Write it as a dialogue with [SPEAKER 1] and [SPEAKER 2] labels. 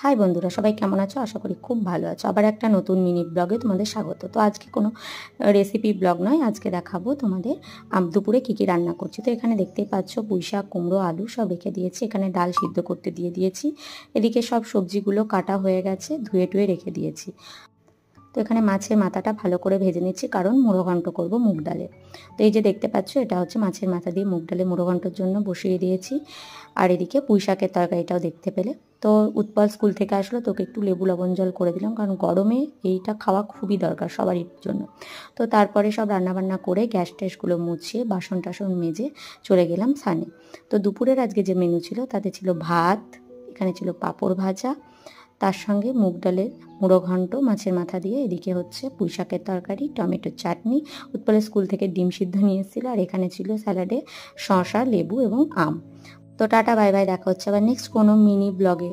[SPEAKER 1] High বন্ধুরা, সবাই কেমন আছো? আশা করি খুব ভালো আছো। আবার একটা নতুন মিনি ব্লগে তোমাদের স্বাগত। তো আজকে কোনো রেসিপি ব্লগ নয়, আজকে দেখাবো তোমাদের দুপুরে কী কী রান্না করছি। তো এখানে দেখতেই পাচ্ছ পুঁই শাক, কুমড়ো, আলু সব রেখে দিয়েছি। এখানে ডাল সিদ্ধ করতে দিয়ে দিয়েছি। এদিকে সব সবজিগুলো কাটা হয়ে গেছে, ধুয়ে টুয়ে রেখে দিয়েছি। তো এখানে মাছের মাথাটা ভালো করে ভেজে নিচ্ছি, কারণ মুড়ো ঘন্ট করবো মুগ ডালে। তো এই যে দেখতে পাচ্ছ, এটা হচ্ছে মাছের মাথা দিয়ে মুগ ডালে মুড়ো ঘন্টর জন্য বসিয়ে দিয়েছি। আর এদিকে পুঁই শাকের তরকারিটাও দেখতে পেলে। তো উৎপল স্কুল থেকে আসলো, তোকে একটু লেবু লবণ জল করে দিলাম, কারণ গরমে এইটা খাওয়া খুবই দরকার সবারই জন্য। তো তারপরে সব রান্নাবান্না করে গ্যাস ট্যাসগুলো মুছিয়ে বাসন টাসন মেজে চলে গেলাম স্নানে। তো দুপুরের আজকে যে মেনু ছিল তাতে ছিল ভাত, এখানে ছিল পাঁপড় ভাজা, তার সঙ্গে মুগ ডালের মুড়ো ঘন্ট মাছের মাথা দিয়ে, এদিকে হচ্ছে পুঁই শাকের তরকারি, টমেটোর চাটনি, উৎপলের স্কুল থেকে ডিম সিদ্ধ নিয়ে এসেছিলো, আর এখানে ছিল স্যালাডে শসা, লেবু এবং আম। তো টাটা, বাই বাই, দেখা হচ্ছে আবার নেক্সট কোনো মিনি ব্লগে।